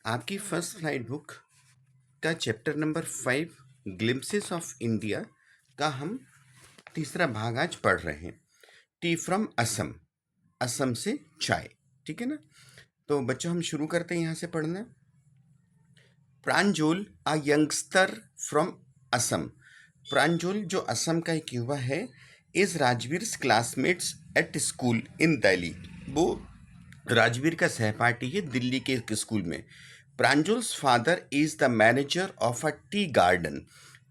आपकी first flight book का chapter number 5 glimpses of India का हम तीसरा भाग आज पढ़ रहे हैं। टी फ्रॉम असम, असम से चाय। ठीक है ना। तो बच्चों हम शुरू करते हैं यहाँ से पढ़ना। Pranjol a youngster from Assam. Pranjol जो असम का एक युवा है, is Rajveer classmates at school इन दिल्ली। वो राजवीर का सहपाठी है दिल्ली के एक स्कूल में। Pranjul's father is the manager of a tea garden.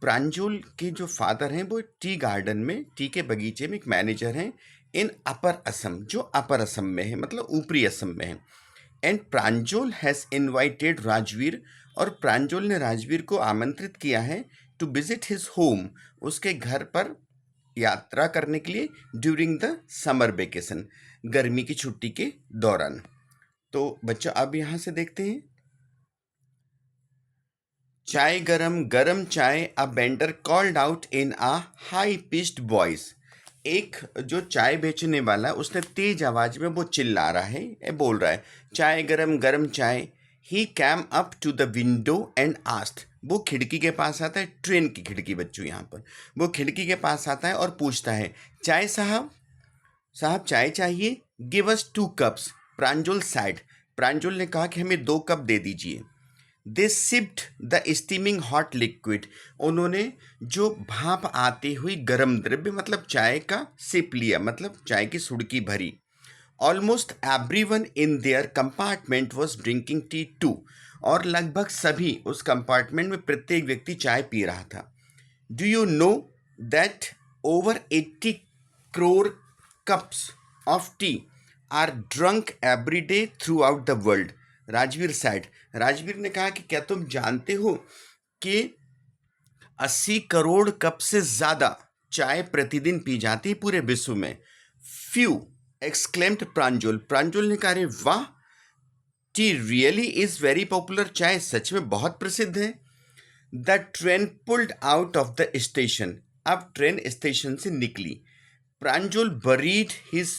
Pranjul के जो फादर हैं वो टी गार्डन में, टी के बगीचे में एक मैनेजर हैं इन अपर असम, जो अपर असम में है, मतलब ऊपरी असम में है। And Pranjol has invited Rajveer, और प्रांजोल ने राजवीर को आमंत्रित किया है टू विजिट हिज होम, उसके घर पर यात्रा करने के लिए ड्यूरिंग द समर वेकेशन, गर्मी की छुट्टी के दौरान। तो बच्चों अब यहाँ से देखते हैं। चाय गरम गरम चाय, a vendor called out in a high pitched voice. एक जो चाय बेचने वाला, उसने तेज आवाज में वो चिल्ला रहा है, बोल रहा है चाय गरम गरम चाय। He came up to the window and asked. वो खिड़की के पास आता है, ट्रेन की खिड़की बच्चों यहाँ पर। वो खिड़की के पास आता है और पूछता है, चाय साहब, साहब चाय चाहिए? Give us 2 cups, Pranjal said. Pranjal ने कहा कि हमें 2 कप दे दीजिए। They sipped the steaming hot liquid. उन्होंने जो भाप आती हुई गर्म द्रव्य, मतलब चाय का सिप लिया, मतलब चाय की सुड़की भरी। Almost everyone in their compartment was drinking tea too. और लगभग सभी उस कंपार्टमेंट में प्रत्येक व्यक्ति चाय पी रहा था। Do you know that over 80 crore cups of tea are drunk every day throughout the world? Rajveer said। Rajveer ने कहा कि क्या तुम जानते हो कि 80 करोड़ कप से ज्यादा चाय प्रतिदिन पी जाती है पूरे विश्व में। फ्यू एक्सक्लेम्ड प्रांजल। प्रांजल ने कहा, अरे वाह, tea really is very popular. चाय सच में बहुत प्रसिद्ध है। The train pulled out of the station. अब ट्रेन स्टेशन से निकली। Pranjal buried his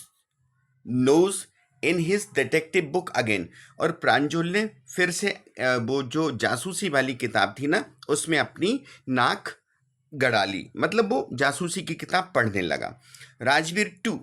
nose in his detective book again. और प्रांजल ने फिर से वो जो जासूसी वाली किताब थी ना, उसमें अपनी नाक गड़ा ली, मतलब वो जासूसी की किताब पढ़ने लगा। Rajveer too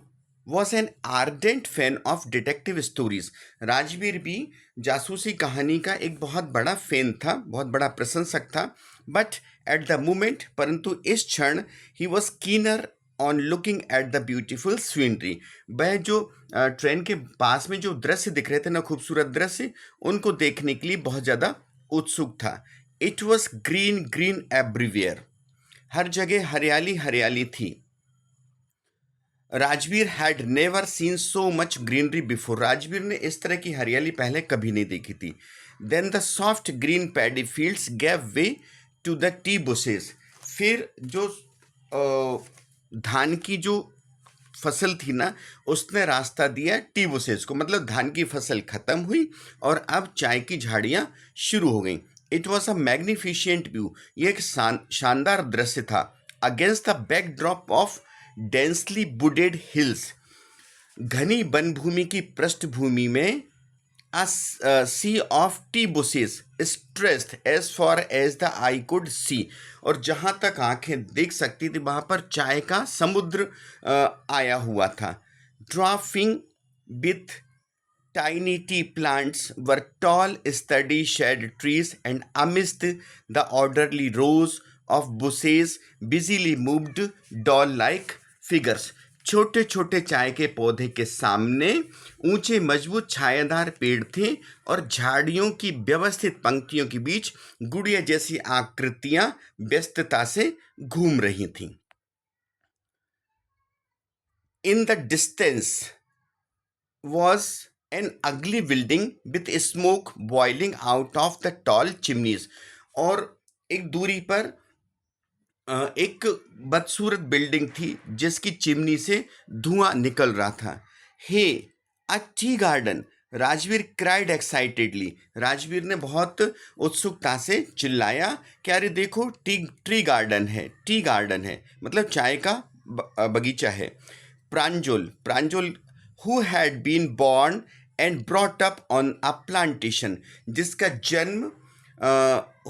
was an ardent fan of detective stories. Rajveer भी जासूसी कहानी का एक बहुत बड़ा फैन था, बहुत बड़ा प्रशंसक था। बट एट द मोमेंट, परंतु इस क्षण, he was keener on looking at the beautiful scenery. वह जो ट्रेन के पास में जो दृश्य दिख रहे थे ना, खूबसूरत दृश्य, उनको देखने के लिए बहुत ज़्यादा उत्सुक था। It was green green everywhere. हर जगह हरियाली हरियाली थी। Rajveer had never seen so much greenery before. Rajveer ने इस तरह की हरियाली पहले कभी नहीं देखी थी। Then the soft green paddy fields gave way to the tea bushes. फिर जो धान की जो फसल थी ना, उसने रास्ता दिया टी बुशेस को, मतलब धान की फसल खत्म हुई और अब चाय की झाड़ियां शुरू हो गई। It was a magnificent view. ये एक शानदार दृश्य था। Against the backdrop of densely wooded hills. घनी वनभूमि की पृष्ठभूमि में a sea of tea bushes stretched as far as the eye could see। और जहां तक आंखें देख सकती थी वहां पर चाय का समुद्र आया हुआ था। ड्राफिंग with tiny tea plants were tall sturdy shade trees, and amidst the orderly rows of bushes busily moved doll like figures। छोटे छोटे चाय के पौधे के सामने ऊंचे मजबूत छायादार पेड़ थे और झाड़ियों की व्यवस्थित पंक्तियों के बीच गुड़िया जैसी आकृतियां व्यस्तता से घूम रही थीं। In the distance was an ugly building with smoke boiling out of the tall chimneys। और एक दूरी पर एक बदसूरत बिल्डिंग थी जिसकी चिमनी से धुआं निकल रहा था। Hey a tea garden, Rajveer cried excitedly. Rajveer ने बहुत उत्सुकता से चिल्लाया कि अरे देखो, ट्री गार्डन है, टी गार्डन है, मतलब चाय का बगीचा है। Pranjal, Pranjal who had been born and brought up on a plantation, जिसका जन्म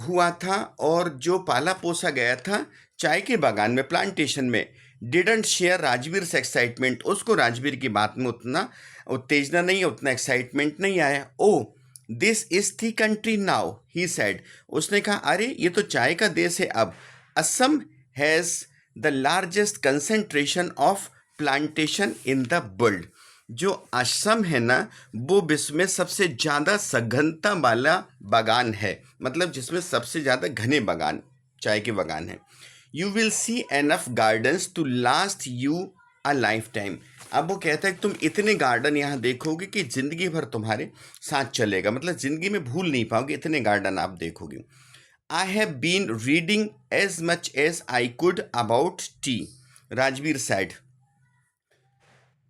हुआ था और जो पाला पोसा गया था चाय के बागान में, प्लांटेशन में। डिडंट शेयर राजवीर से एक्साइटमेंट, उसको राजवीर की बात में उतना उत्तेजना नहीं, उतना एक्साइटमेंट नहीं आया। Oh this is the country now, he said, उसने कहा अरे ये तो चाय का देश है अब। Assam has the largest concentration of plantation in the world, जो असम है ना वो विश्व में सबसे ज़्यादा सघनता वाला बागान है, मतलब जिसमें सबसे ज़्यादा घने बागान, चाय के बागान है। You will see enough gardens to last you a lifetime. अब वो कहता है कि तुम इतने गार्डन यहाँ देखोगे कि ज़िंदगी भर तुम्हारे साथ चलेगा, मतलब ज़िंदगी में भूल नहीं पाओगे, इतने गार्डन आप देखोगे। I have been reading as much as I could about tea, Rajveer said.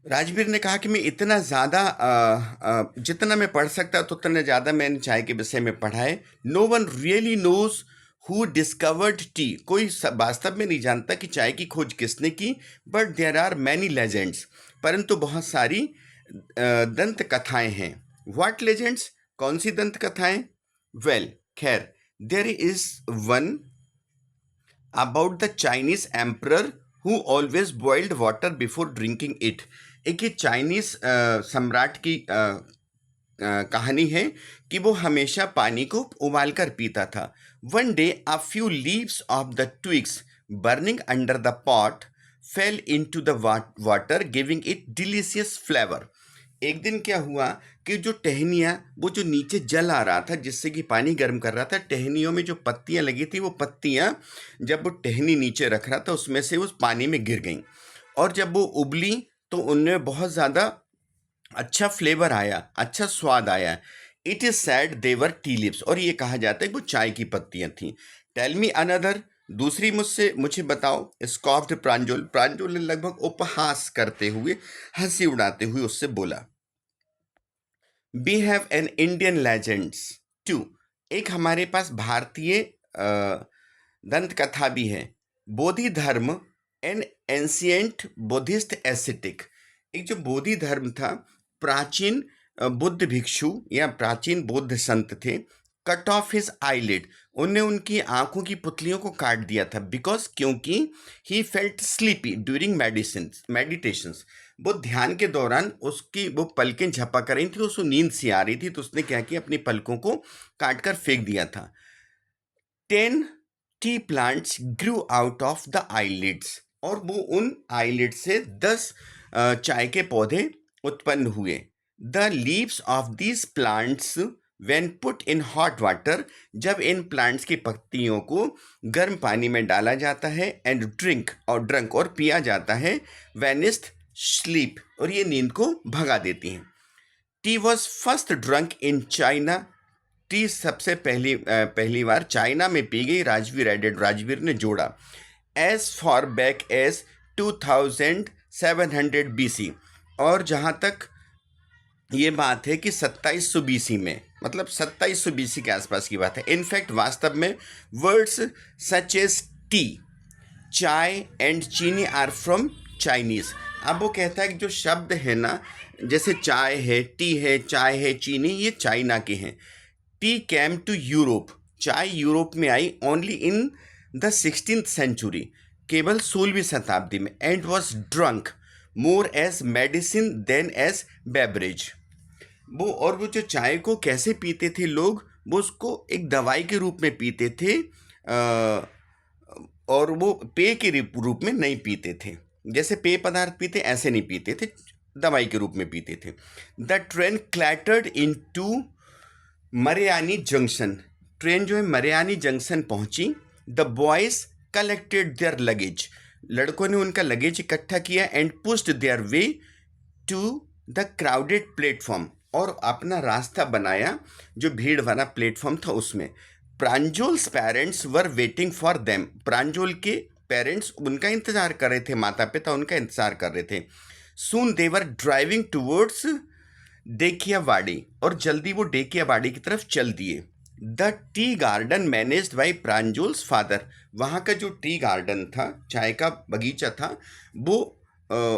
Rajveer ने कहा कि मैं इतना ज़्यादा जितना मैं पढ़ सकता तो उतना ज़्यादा मैंने चाय के विषय में पढ़ा है। No one really knows who discovered tea, कोई वास्तव में नहीं जानता कि चाय की खोज किसने की, but there are many legends, परंतु बहुत सारी दंत कथाएँ हैं। व्हाट लेजेंड्स, कौन सी दंत कथाएँ? वेल खैर, there is one about the Chinese emperor who always boiled water before drinking it. एक ये चाइनीज सम्राट की कहानी है कि वो हमेशा पानी को उबाल कर पीता था। One day a few leaves of the twigs burning under the pot fail into the water giving it delicious flavour. एक दिन क्या हुआ कि जो टहनियाँ, वो जो नीचे जल आ रहा था जिससे कि पानी गर्म कर रहा था, टहनियों में जो पत्तियाँ लगी थी वो पत्तियाँ जब वो टहनी नीचे रख रहा था उसमें से उस पानी में गिर गईं, और जब वो उबली तो उनमें बहुत ज़्यादा अच्छा फ्लेवर आया, अच्छा स्वाद आया। It is said their tea lips, और ये कहा जाता है कि वो चाय की पत्तियाँ थीं। टेल मी अनदर, दूसरी मुझे बताओ। स्कॉफ्ड प्रांजल, प्रांजल ने लगभग उपहास करते हुए, हंसी उड़ाते हुए उससे बोला, we have an Indian legends too, एक हमारे पास भारतीय दंत कथा भी है। बोधि धर्म, एन एंशियंट बुद्धिस्ट एस्थेटिक, एक जो बोधि धर्म था, प्राचीन बुद्ध भिक्षु या प्राचीन बौद्ध संत थे। कट ऑफ हिज आईलिड, उन्हें उनकी आंखों की पुतलियों को काट दिया था, बिकॉज क्योंकि he felt sleepy during meditations, वो ध्यान के दौरान उसकी वो पलकें झपक रही थी, उसको नींद सी आ रही थी, तो उसने क्या किया, अपनी पलकों को काट कर फेंक दिया था। 10 T plants Guru out of the eyelids, और वो उन आईलिड से 10 चाय के पौधे उत्पन्न हुए। The leaves of these plants when put in hot water, जब इन प्लांट्स की पत्तियों को गर्म पानी में डाला जाता है, एंड ड्रंक और पिया जाता है, वेनिस्ट स्लीप, और ये नींद को भगा देती हैं। T was first drunk in China, T सबसे पहली बार चाइना में पी गई। राजवीर एडेड, राजवीर ने जोड़ा, as far back as 2700 BC, और जहाँ तक ये बात है कि 2700 BC में, मतलब 2700 BC के आसपास की बात है। इनफैक्ट वास्तव में वर्ड्स सच एज टी, चाय एंड चीनी आर फ्रॉम चाइनीज। अब वो कहता है कि जो शब्द है ना, जैसे चाय है, टी है, चाय है, चीनी, ये चाइना के हैं। टी कैम टू यूरोप, चाय यूरोप में आई only in the 16th century, केवल 16वीं शताब्दी में, and was drunk more as medicine than as beverage. वो जो चाय को कैसे पीते थे लोग, वो उसको एक दवाई के रूप में पीते थे, और वो पेय के रूप में नहीं पीते थे। जैसे पेय पदार्थ पीते ऐसे नहीं पीते थे, दवाई के रूप में पीते थे। The train clattered into Mariani junction, train जो है मरियानी जंक्शन पहुंची। The boys collected their luggage, लड़कों ने उनका लगेज इकट्ठा किया, and pushed their way to the crowded platform, और अपना रास्ता बनाया जो भीड़ वाला प्लेटफॉर्म था उसमें। Pranjol's parents were waiting for them, Pranjol के पेरेंट्स उनका इंतजार कर रहे थे, माता पिता उनका इंतजार कर रहे थे। सून दे वर ड्राइविंग टूवर्ड्स डेकियावाड़ी, और जल्दी वो डेकियावाड़ी की तरफ चल दिए। The tea garden managed by Pranjol's father, वहाँ का जो टी गार्डन था, चाय का बगीचा था, वो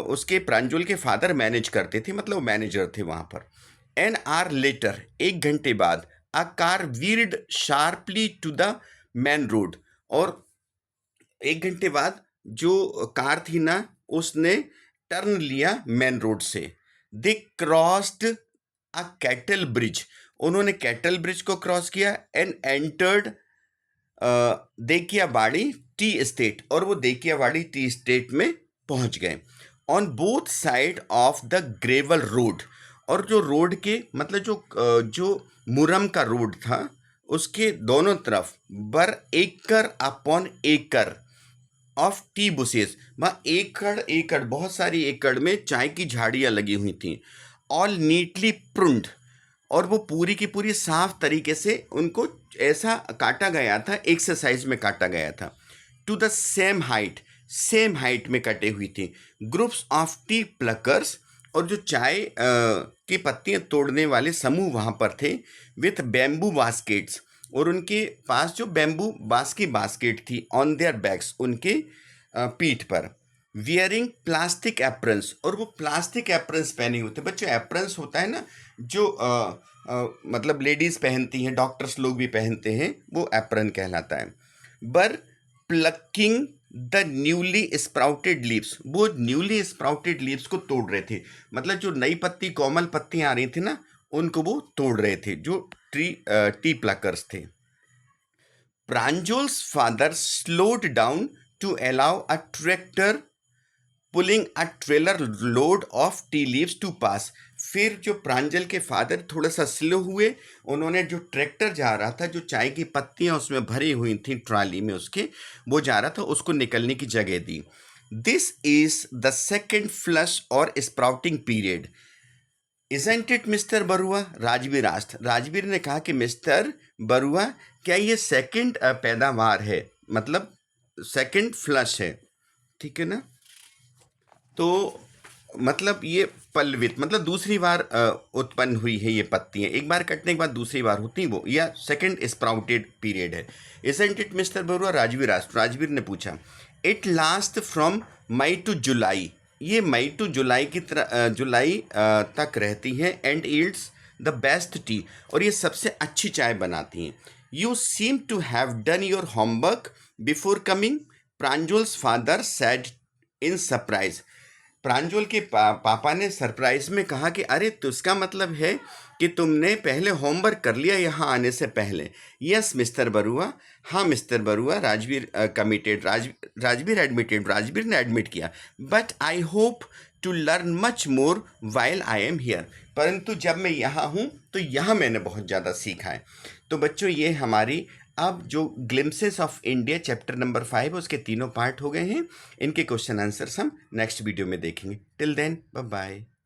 उसके प्रांजोल के फादर मैनेज करते थे, मतलब मैनेजर थे वहाँ पर। एन आवर लेटर, 1 घंटे बाद, a car wheeled sharply to the main road, और 1 घंटे बाद जो कार थी ना उसने टर्न लिया मेन रोड से। दे क्रॉस्ड अ कैटल ब्रिज, उन्होंने कैटल ब्रिज को क्रॉस किया, एंड एंटर्ड देखियावाड़ी टी एस्टेट, और वो देखियावाड़ी टी एस्टेट में पहुंच गए। On both side of the gravel road, और जो रोड के मतलब जो मुरम का रोड था उसके दोनों तरफ बर एकड़ अपॉन एकड़ ऑफ टी बुशेस, वहाँ एकड़ एकड़ बहुत सारी एकड़ में चाय की झाड़ियाँ लगी हुई थी। ऑल नीटली प्रुंड, और वो पूरी की पूरी साफ तरीके से उनको ऐसा काटा गया था, एक्सरसाइज में काटा गया था। टू द सेम हाइट में कटे हुई थी। ग्रुप्स ऑफ टी प्लकर्स, और जो चाय की पत्तियां तोड़ने वाले समूह वहाँ पर थे, विथ बैम्बू बास्केट्स, और उनके पास जो बैम्बू बांस की बास्केट थी, ऑन देयर बैक्स, उनके पीठ पर। वियरिंग प्लास्टिक एप्रन्स, और वो प्लास्टिक एप्रन्स पहने हुए थे। बच्चों एप्रन्स होता है ना जो मतलब लेडीज पहनती हैं, डॉक्टर्स लोग भी पहनते हैं, वो एप्रन कहलाता है। बर plucking the newly sprouted leaves, वो न्यूली स्प्राउटेड लीव्स को तोड़ रहे थे, मतलब जो नई पत्ती कोमल पत्तियां आ रही थी ना उनको वो तोड़ रहे थे, जो टी प्लकर्स थे। Pranjal's father slowed down to allow a tractor pulling a trailer load of tea leaves to pass. फिर जो प्रांजल के फादर थोड़ा सा स्लो हुए, उन्होंने जो ट्रैक्टर जा रहा था, जो चाय की पत्तियां उसमें भरी हुई थी ट्राली में उसके, वो जा रहा था, उसको निकलने की जगह दी। This is the second flush or sprouting period, isn't it mister Barua, Rajveer asked. Rajveer ने कहा कि मिस्टर बरुआ, क्या ये सेकंड पैदावार है, मतलब सेकंड फ्लश है, ठीक है ना। तो मतलब ये पल्लवित मतलब दूसरी बार उत्पन्न हुई है ये पत्तियां, एक बार कटने के बाद दूसरी बार होती वो, या सेकंड स्प्राउटेड पीरियड है। Isn't it mister Barua, Rajveer asked. Rajveer ने पूछा। It last from May to July, ये मई टू जुलाई की तरह जुलाई तक रहती हैं। And yields the best tea, और ये सबसे अच्छी चाय बनाती हैं। You seem to have done your homework before coming, Pranjul's father said in surprise. Pranjal के पापा ने सरप्राइज में कहा कि अरे तो इसका मतलब है कि तुमने पहले होमवर्क कर लिया यहाँ आने से पहले। यस मिस्टर बरुआ, हाँ mister Barua, Rajveer committed, Rajveer admitted, Rajveer ने एडमिट किया। But I hope to learn much more while I am here, परंतु जब मैं यहाँ हूँ तो यहाँ मैंने बहुत ज़्यादा सीखा है। तो बच्चों ये हमारी अब जो glimpses of India chapter number 5 उसके तीनों पार्ट हो गए हैं। इनके क्वेश्चन आंसर्स हम नेक्स्ट वीडियो में देखेंगे। Till then bye bye.